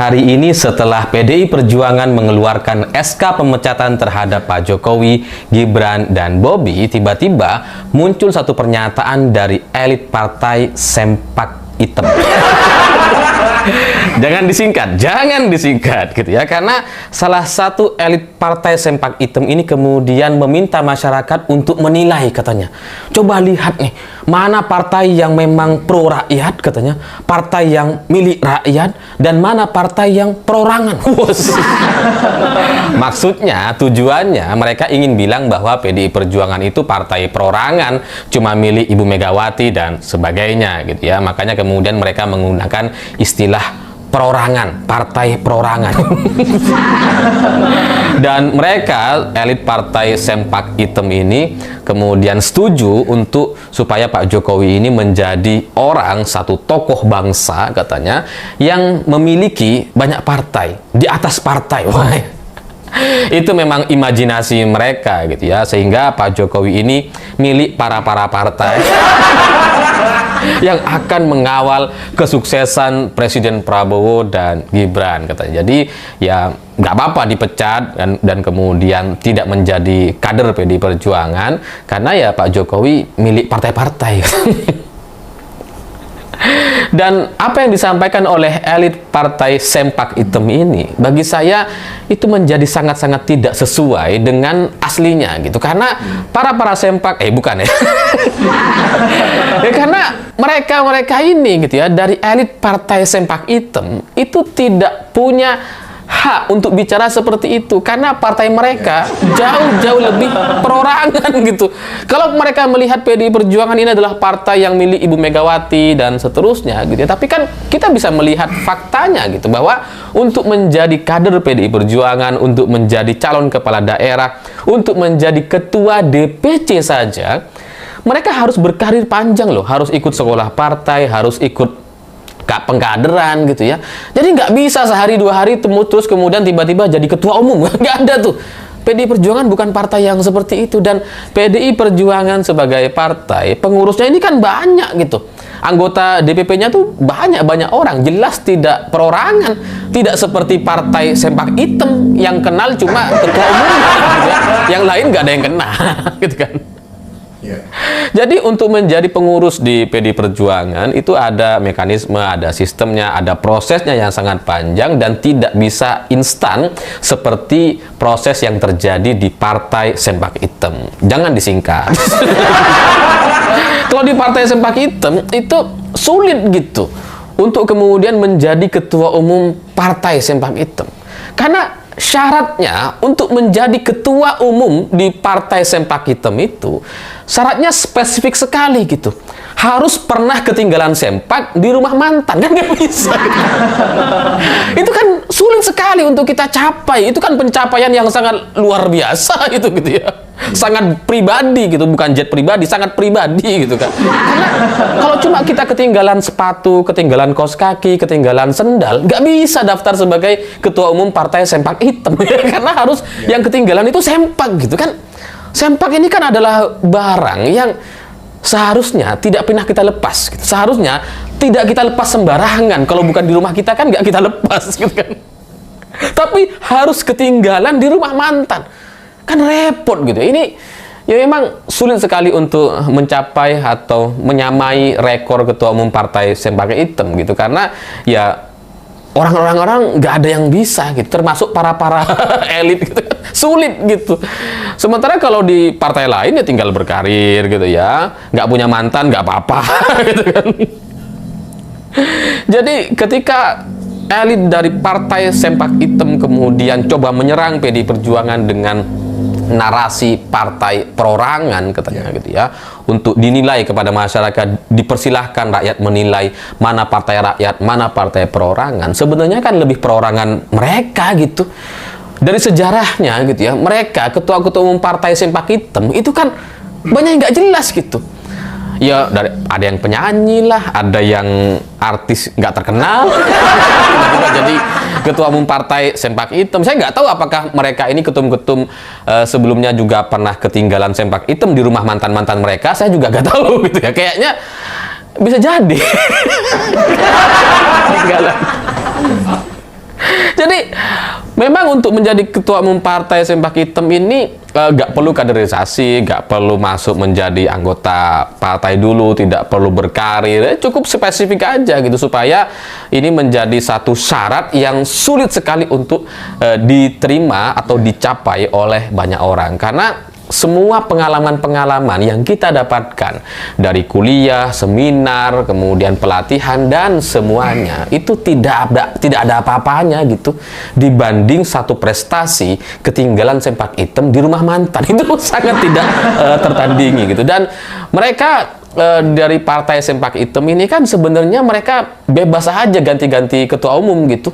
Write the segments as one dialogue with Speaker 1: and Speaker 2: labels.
Speaker 1: Hari ini setelah PDI Perjuangan mengeluarkan SK pemecatan terhadap Pak Jokowi, Gibran, dan Bobi, tiba-tiba muncul satu pernyataan dari elit partai Sempak Hitam. Jangan disingkat gitu ya, karena salah satu elit partai Sempak Hitam ini kemudian meminta masyarakat untuk menilai, katanya. Coba lihat nih, mana partai yang memang pro rakyat, katanya, partai yang milik rakyat, dan mana partai yang perorangan. Maksudnya, tujuannya mereka ingin bilang bahwa PDI Perjuangan itu partai perorangan, cuma milik Ibu Megawati dan sebagainya gitu ya. Makanya kemudian mereka menggunakan istilah perorangan, partai perorangan. Dan mereka, elit partai Sempak Hitam ini kemudian setuju untuk supaya Pak Jokowi ini menjadi orang, satu tokoh bangsa katanya, yang memiliki banyak partai, di atas partai. Itu memang imajinasi mereka gitu ya, sehingga Pak Jokowi ini milik para partai yang akan mengawal kesuksesan Presiden Prabowo dan Gibran, katanya. Jadi ya nggak apa-apa dipecat dan kemudian tidak menjadi kader PDI Perjuangan, karena ya Pak Jokowi milik partai-partai. Dan apa yang disampaikan oleh elit partai Sempak Hitam ini, bagi saya itu menjadi sangat-sangat tidak sesuai dengan aslinya gitu. Karena para sempak, bukan ya. Ya, karena mereka ini gitu ya, dari elit partai Sempak Hitam itu tidak punya hak untuk bicara seperti itu, karena partai mereka jauh lebih perorangan gitu. Kalau mereka melihat PDI Perjuangan ini adalah partai yang milik Ibu Megawati dan seterusnya gitu ya, tapi kan kita bisa melihat faktanya gitu, bahwa untuk menjadi kader PDI Perjuangan, untuk menjadi calon kepala daerah, untuk menjadi ketua DPC saja, mereka harus berkarir panjang loh, harus ikut sekolah partai, harus ikut pengkaderan gitu ya. Jadi nggak bisa sehari dua hari terus kemudian tiba-tiba jadi ketua umum. Nggak ada tuh. PDI Perjuangan bukan partai yang seperti itu, dan PDI Perjuangan sebagai partai, pengurusnya ini kan banyak gitu. Anggota DPP-nya tuh banyak orang, jelas tidak perorangan, tidak seperti partai Sempak Hitam yang kenal cuma ketua umum gitu ya. Yang lain nggak ada yang kena gitu kan. Jadi untuk menjadi pengurus di PDI Perjuangan itu ada mekanisme, ada sistemnya, ada prosesnya yang sangat panjang dan tidak bisa instan seperti proses yang terjadi di partai Sempak Hitam. Jangan disingkat. Kalau di partai Sempak Hitam itu sulit gitu untuk kemudian menjadi ketua umum partai Sempak Hitam. Karena syaratnya untuk menjadi ketua umum di partai Sempak Hitam itu syaratnya spesifik sekali gitu. Harus pernah ketinggalan sempak di rumah mantan, kan nggak bisa. Itu kan sulit sekali untuk kita capai. Itu kan pencapaian yang sangat luar biasa gitu ya. Sangat pribadi gitu, bukan jet pribadi, sangat pribadi gitu kan. Karena kalau cuma kita ketinggalan sepatu, ketinggalan kaos kaki, ketinggalan sendal, nggak bisa daftar sebagai ketua umum partai Sempak Hitam. Karena harus yang ketinggalan itu sempak gitu kan. Sempak ini kan adalah barang yang seharusnya tidak pernah kita lepas gitu. Seharusnya tidak kita lepas sembarangan. Kalau bukan di rumah kita kan nggak kita lepas gitu kan. Tapi harus ketinggalan di rumah mantan, kan repot gitu. Ini ya memang sulit sekali untuk mencapai atau menyamai rekor ketua umum partai Sempak Hitam gitu, karena ya orang nggak ada yang bisa gitu, termasuk para elit gitu. Sulit gitu. Sementara kalau di partai lain ya tinggal berkarir gitu ya, nggak punya mantan nggak apa-apa gitu kan. Jadi ketika elit dari partai Sempak Hitam kemudian coba menyerang PDI Perjuangan dengan narasi partai perorangan katanya gitu ya, untuk dinilai kepada masyarakat, dipersilahkan rakyat menilai mana partai rakyat, mana partai perorangan. Sebenarnya kan lebih perorangan mereka gitu. Dari sejarahnya gitu ya, mereka ketua-ketua umum partai Sempak Hitam itu kan banyak yang nggak jelas gitu. Ya ada yang penyanyi lah, ada yang artis nggak terkenal, jadi ketua umum partai Sempak Hitam. Saya nggak tahu apakah mereka ini ketum-ketum sebelumnya juga pernah ketinggalan Sempak Hitam di rumah mantan-mantan mereka. Saya juga nggak tahu gitu ya. Kayaknya bisa jadi. Ketinggalan. Jadi memang untuk menjadi ketua umum partai Sempak Hitam ini nggak perlu kaderisasi, nggak perlu masuk menjadi anggota partai dulu, tidak perlu berkarir, cukup spesifik aja gitu supaya ini menjadi satu syarat yang sulit sekali untuk diterima atau dicapai oleh banyak orang. Karena semua pengalaman-pengalaman yang kita dapatkan dari kuliah, seminar, kemudian pelatihan dan semuanya itu tidak ada apa-apanya gitu dibanding satu prestasi ketinggalan Sempak Hitam di rumah mantan. Itu sangat tidak tertandingi gitu. Dan mereka dari partai Sempak Hitam ini kan sebenarnya mereka bebas aja ganti-ganti ketua umum gitu.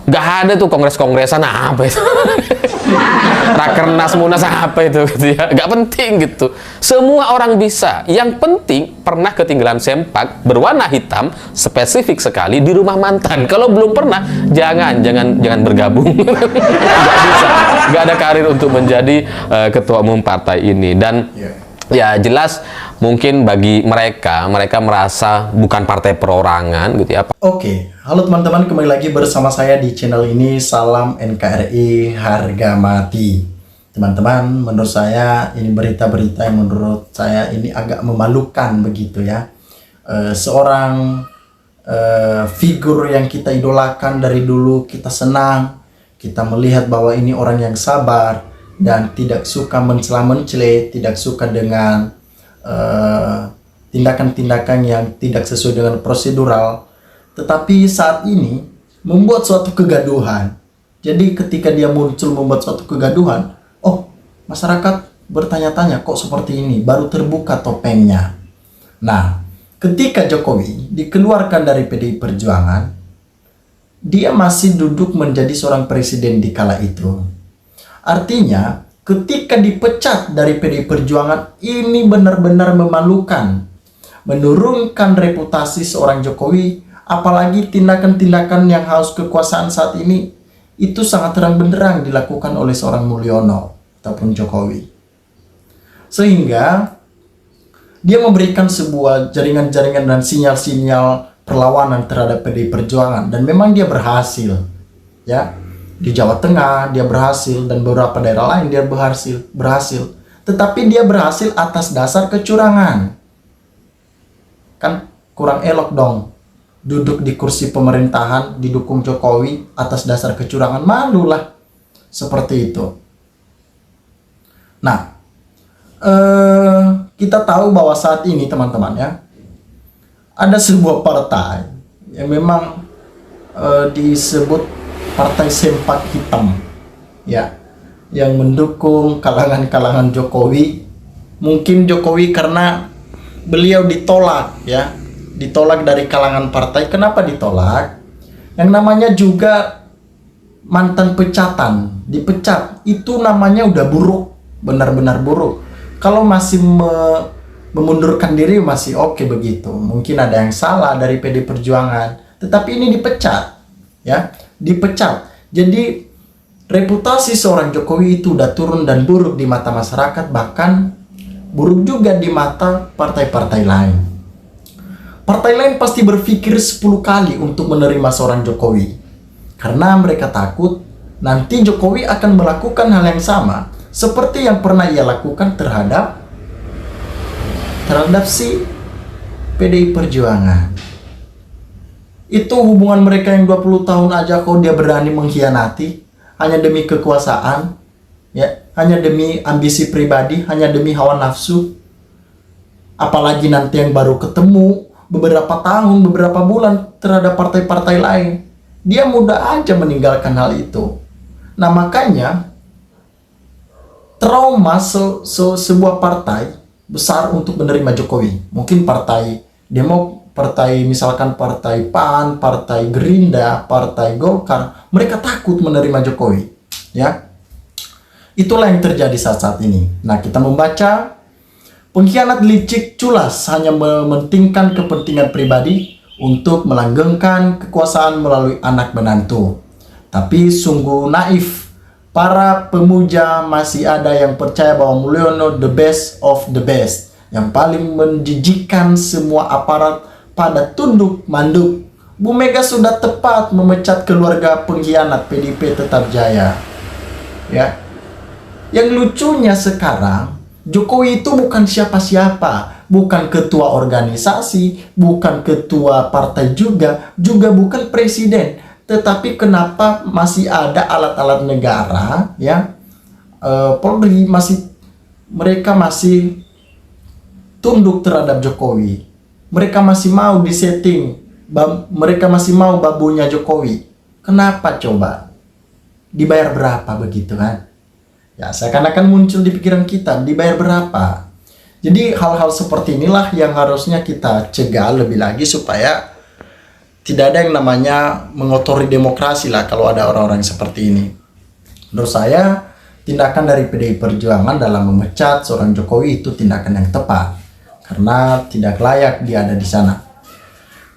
Speaker 1: Gak ada tuh kongres-kongresan apa itu. Rakernas Munas apa itu gitu ya. Gak penting gitu. Semua orang bisa. Yang penting pernah ketinggalan sempak berwarna hitam spesifik sekali di rumah mantan. Kalau belum pernah jangan bergabung. Gak bisa. Gak ada karir untuk menjadi ketua umum partai ini. Dan ya jelas mungkin bagi mereka merasa bukan partai perorangan gitu ya.
Speaker 2: Oke, halo teman-teman, kembali lagi bersama saya di channel ini. Salam NKRI harga mati. Teman-teman, menurut saya ini berita-berita yang menurut saya ini agak memalukan begitu ya. Seorang figur yang kita idolakan dari dulu, kita senang, kita melihat bahwa ini orang yang sabar dan tidak suka mencela-mencela, tidak suka dengan tindakan-tindakan yang tidak sesuai dengan prosedural, tetapi saat ini membuat suatu kegaduhan. Jadi ketika dia muncul membuat suatu kegaduhan, oh, masyarakat bertanya-tanya kok seperti ini, baru terbuka topengnya. Nah, ketika Jokowi dikeluarkan dari PDI Perjuangan, dia masih duduk menjadi seorang presiden di kala itu. Artinya ketika dipecat dari PDI Perjuangan, ini benar-benar memalukan, menurunkan reputasi seorang Jokowi, apalagi tindakan-tindakan yang haus kekuasaan saat ini, itu sangat terang benderang dilakukan oleh seorang Mulyono ataupun Jokowi. Sehingga dia memberikan sebuah jaringan-jaringan dan sinyal-sinyal perlawanan terhadap PDI Perjuangan, dan memang dia berhasil, ya. Di Jawa Tengah dia berhasil dan beberapa daerah lain dia berhasil. Tetapi dia berhasil atas dasar kecurangan. Kan kurang elok dong duduk di kursi pemerintahan didukung Jokowi atas dasar kecurangan. Malulah seperti itu. Nah, kita tahu bahwa saat ini teman-teman ya, ada sebuah partai yang memang disebut Partai Sempak Hitam ya, yang mendukung kalangan-kalangan Jokowi. Mungkin Jokowi karena beliau ditolak ya, ditolak dari kalangan partai. Kenapa ditolak? Yang namanya juga mantan pecatan, dipecat, itu namanya udah buruk, benar-benar buruk. Kalau masih memundurkan diri masih oke begitu, mungkin ada yang salah dari PD Perjuangan, tetapi ini dipecat ya, dipecat. Jadi reputasi seorang Jokowi itu udah turun dan buruk di mata masyarakat, bahkan buruk juga di mata partai-partai lain. Partai lain pasti berpikir 10 kali untuk menerima seorang Jokowi, karena mereka takut nanti Jokowi akan melakukan hal yang sama seperti yang pernah ia lakukan terhadap si PDI Perjuangan. Itu hubungan mereka yang 20 tahun aja kok dia berani mengkhianati hanya demi kekuasaan ya, hanya demi ambisi pribadi, hanya demi hawa nafsu. Apalagi nanti yang baru ketemu beberapa tahun, beberapa bulan terhadap partai-partai lain, dia mudah aja meninggalkan hal itu. Nah, makanya trauma sebuah partai besar untuk menerima Jokowi. Mungkin partai misalkan partai PAN, partai Gerindra, partai Golkar, mereka takut menerima Jokowi, ya. Itulah yang terjadi saat ini. Nah, kita membaca pengkhianat licik culas hanya mementingkan kepentingan pribadi untuk melanggengkan kekuasaan melalui anak menantu. Tapi sungguh naif, para pemuja masih ada yang percaya bahwa Mulyono the best of the best, yang paling menjijikkan semua aparat pada tunduk manduk Bu Mega sudah tepat memecat keluarga pengkhianat PDIP Tetap Jaya. Ya. Yang lucunya sekarang, Jokowi itu bukan siapa-siapa, bukan ketua organisasi, bukan ketua partai juga bukan presiden. Tetapi kenapa masih ada alat-alat negara, ya? Polri mereka masih tunduk terhadap Jokowi. Mereka masih mau disetting, mereka masih mau babunya Jokowi. Kenapa coba? Dibayar berapa begitu kan? Ya, seakan-akan muncul di pikiran kita, dibayar berapa? Jadi hal-hal seperti inilah yang harusnya kita cegah lebih lagi supaya tidak ada yang namanya mengotori demokrasi lah kalau ada orang-orang seperti ini. Menurut saya, tindakan dari PDI Perjuangan dalam memecat seorang Jokowi itu tindakan yang tepat. Karena tidak layak dia ada di sana.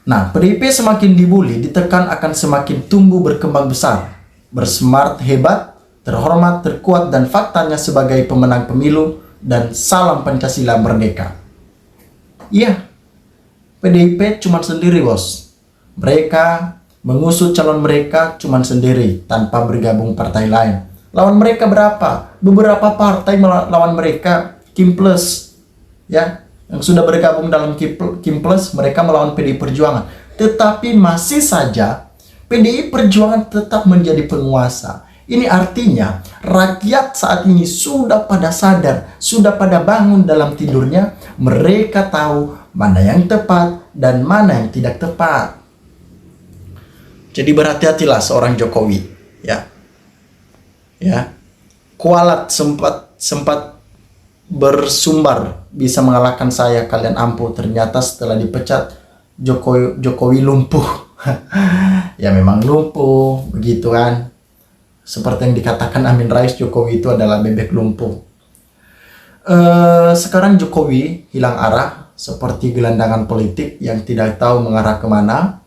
Speaker 2: Nah, PDIP semakin dibully, ditekan akan semakin tumbuh berkembang besar, bersemangat hebat, terhormat, terkuat, dan faktanya sebagai pemenang pemilu dan salam Pancasila merdeka. Iya, PDIP cuma sendiri, bos. Mereka mengusut calon mereka cuma sendiri, tanpa bergabung partai lain. Lawan mereka berapa? Beberapa partai lawan mereka, Kim Plus, ya, yang sudah bergabung dalam Kim Plus, mereka melawan PDI Perjuangan. Tetapi masih saja PDI Perjuangan tetap menjadi penguasa. Ini artinya rakyat saat ini sudah pada sadar, sudah pada bangun dalam tidurnya. Mereka tahu mana yang tepat dan mana yang tidak tepat. Jadi berhati-hatilah seorang Jokowi, ya. Ya. Kualat sempat bersumbar bisa mengalahkan saya, kalian ampuh. Ternyata setelah dipecat Jokowi lumpuh. Ya memang lumpuh begitu kan, seperti yang dikatakan Amin Rais, Jokowi itu adalah bebek lumpuh. Sekarang Jokowi hilang arah seperti gelandangan politik yang tidak tahu mengarah kemana,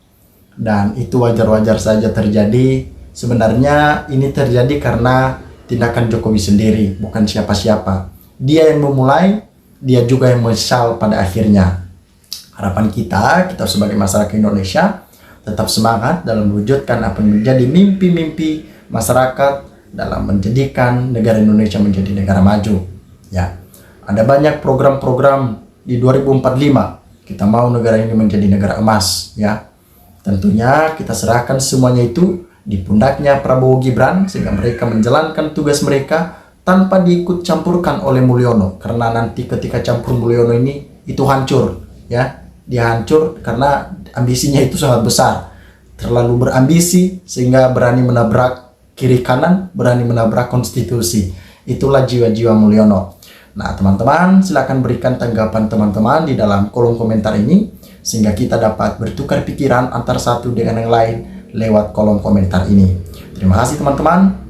Speaker 2: dan itu wajar-wajar saja terjadi. Sebenarnya ini terjadi karena tindakan Jokowi sendiri, bukan siapa-siapa. Dia yang memulai, dia juga yang menyesal pada akhirnya. Harapan kita sebagai masyarakat Indonesia tetap semangat dalam mewujudkan apa yang menjadi mimpi-mimpi masyarakat dalam menjadikan negara Indonesia menjadi negara maju. Ya, ada banyak program-program di 2045. Kita mau negara ini menjadi negara emas. Ya, tentunya kita serahkan semuanya itu di pundaknya Prabowo Gibran sehingga mereka menjalankan tugas mereka tanpa diikut campurkan oleh Mulyono, karena nanti ketika campur Mulyono ini itu hancur, ya. Dia hancur karena ambisinya itu sangat besar, terlalu berambisi sehingga berani menabrak kiri kanan, berani menabrak konstitusi. Itulah jiwa-jiwa Mulyono. Nah, teman-teman, silakan berikan tanggapan teman-teman di dalam kolom komentar ini sehingga kita dapat bertukar pikiran antara satu dengan yang lain lewat kolom komentar ini. Terima kasih teman-teman.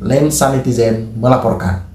Speaker 2: Lensa Netizen melaporkan.